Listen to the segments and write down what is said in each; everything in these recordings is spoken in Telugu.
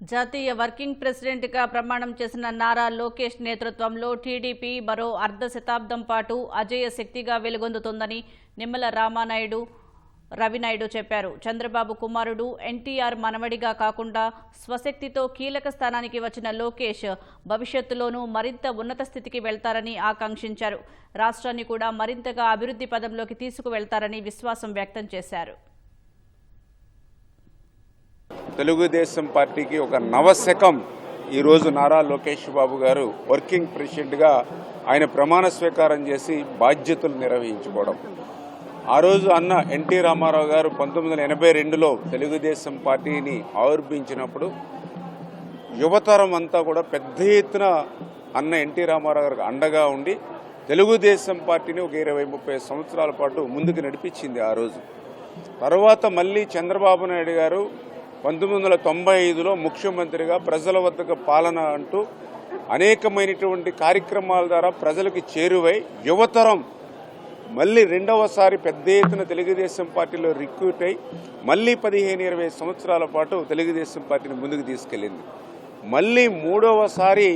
జాతీయ వర్కింగ్ ప్రెసిడెంట్గా ప్రమాణం చేసిన నారా లోకేష్ నేతృత్వంలో టీడీపీ మరో అర్ధ శతాబ్దం పాటు అజేయ శక్తిగా వెలుగొందుతుందని నిమ్మల రవినాయుడు చెప్పారు. చంద్రబాబు కుమారుడు ఎన్టీఆర్ మనవడిగా కాకుండా స్వశక్తితో కీలక స్థానానికి వచ్చిన లోకేష్ భవిష్యత్తులోనూ మరింత ఉన్నత స్థితికి వెళ్తారని ఆకాంక్షించారు. రాష్ట్రాన్ని కూడా మరింతగా అభివృద్ధి పదంలోకి తీసుకువెళ్తారని విశ్వాసం వ్యక్తం చేశారు. తెలుగుదేశం పార్టీకి ఒక నవశకం ఈరోజు నారా లోకేష్ బాబు గారు వర్కింగ్ ప్రెసిడెంట్గా ఆయన ప్రమాణ స్వీకారం చేసి బాధ్యతలు నిర్వహించుకోవడం. ఆ రోజు అన్న ఎన్టీ రామారావు గారు 1982లో తెలుగుదేశం పార్టీని ఆవిర్భించినప్పుడు యువతరం అంతా కూడా పెద్ద ఎత్తున అన్న ఎన్టీ రామారావు గారికి అండగా ఉండి తెలుగుదేశం పార్టీని ఒక 20-30 సంవత్సరాల పాటు ముందుకు నడిపించింది. ఆ రోజు తర్వాత మళ్ళీ చంద్రబాబు నాయుడు గారు 1995లో ముఖ్యమంత్రిగా ప్రజల వద్దకు పాలన అంటూ అనేకమైనటువంటి కార్యక్రమాల ద్వారా ప్రజలకు చేరువై యువతరం మళ్ళీ రెండవసారి పెద్ద ఎత్తున తెలుగుదేశం పార్టీలో రిక్రూట్ అయి మళ్ళీ 15-20 సంవత్సరాల పాటు తెలుగుదేశం పార్టీని ముందుకు తీసుకెళ్ళింది. మళ్ళీ మూడవసారి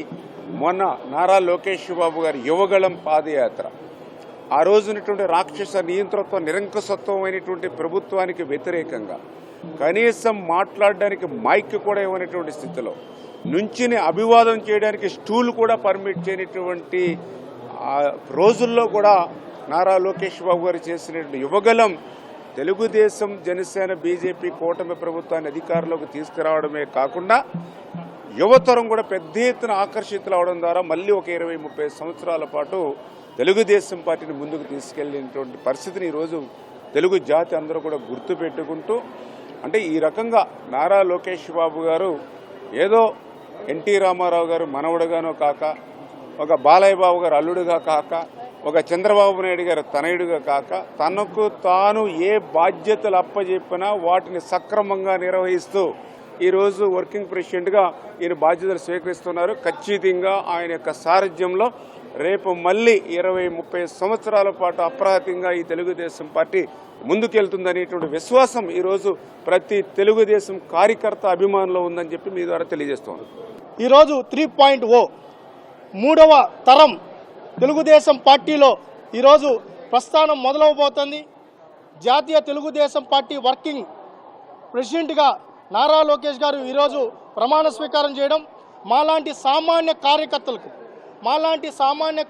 మొన్న నారా లోకేష్ బాబు గారి యువగళం పాదయాత్ర ఆ రోజునటువంటి రాక్షస నియంతృత్వ నిరంకుశత్వం అయినటువంటి ప్రభుత్వానికి వ్యతిరేకంగా కనీసం మాట్లాడడానికి మైక్ కూడా ఇవ్వనటువంటి స్థితిలో నుంచిని అభివాదం చేయడానికి స్టూల్ కూడా పర్మిట్ చేయనటువంటి రోజుల్లో కూడా నారా లోకేష్ బాబు గారు చేసినటువంటి యువగలం తెలుగుదేశం జనసేన బీజేపీ కూటమి ప్రభుత్వాన్ని అధికారంలోకి తీసుకురావడమే కాకుండా యువతరం కూడా పెద్ద ఎత్తున ఆకర్షితులు అవడం ద్వారా మళ్ళీ ఒక 20-30 సంవత్సరాల పాటు తెలుగుదేశం పార్టీని ముందుకు తీసుకెళ్లినటువంటి పరిస్థితిని ఈరోజు తెలుగు జాతి అందరూ కూడా గుర్తుపెట్టుకుంటూ అంటే ఈ రకంగా నారా లోకేష్ బాబు గారు ఏదో ఎన్టీ రామారావు గారు మనవడుగానో కాక ఒక బాలయ్య బాబు గారు అల్లుడుగా కాక ఒక చంద్రబాబు నాయుడు గారు తనయుడుగా కాక తనకు తాను ఏ బాధ్యతలు అప్పచెప్పినా వాటిని సక్రమంగా నిర్వహిస్తూ ఈరోజు వర్కింగ్ ప్రెసిడెంట్గా ఈయన బాధ్యతలు స్వీకరిస్తున్నారు. ఖచ్చితంగా ఆయన యొక్క సారథ్యంలో రేపు మళ్ళీ 20-30 సంవత్సరాల పాటు అప్రహతంగా ఈ తెలుగుదేశం పార్టీ ముందుకెళ్తుందనేటువంటి విశ్వాసం ఈరోజు ప్రతి తెలుగుదేశం కార్యకర్త అభిమానంలో ఉందని చెప్పి మీ ద్వారా తెలియజేస్తున్నాను. ఈరోజు 3.0 మూడవ తరం తెలుగుదేశం పార్టీలో ఈరోజు ప్రస్థానం మొదలవబోతోంది. జాతీయ తెలుగుదేశం పార్టీ వర్కింగ్ ప్రెసిడెంట్గా నారా లోకేష్ గారు ఈరోజు ప్రమాణ స్వీకారం చేయడం మాలాంటి సామాన్య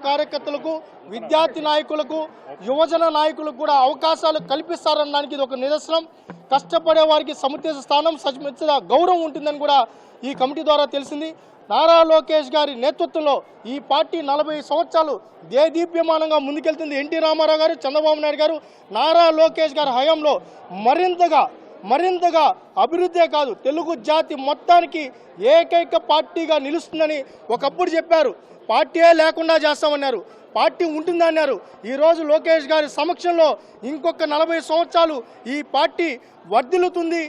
కార్యకర్తలకు విద్యార్థి నాయకులకు యువజన నాయకులకు కూడా అవకాశాలు కల్పిస్తారనడానికి ఇది ఒక నిదర్శనం. కష్టపడే వారికి సముచిత స్థానం సముచిత గౌరవం ఉంటుందని కూడా ఈ కమిటీ ద్వారా తెలిసింది. నారా లోకేష్ గారి నేతృత్వంలో ఈ పార్టీ 40 సంవత్సరాలు దేదీప్యమానంగా ముందుకెళ్తుంది. ఎన్టీ రామారావు గారు, చంద్రబాబు నాయుడు గారు, నారా లోకేష్ గారి హయాంలో మరింతగా అభివృద్ధే కాదు తెలుగు జాతి మొత్తానికి ఏకైక పార్టీగా నిలుస్తుందని ఒకప్పుడు చెప్పారు. పార్టీయే లేకుండా చేస్తామన్నారు, పార్టీ ఉంటుందన్నారు. ఈరోజు లోకేష్ గారి సమక్షంలో ఇంకొక 40 సంవత్సరాలు ఈ పార్టీ వర్ధిల్లుతుంది.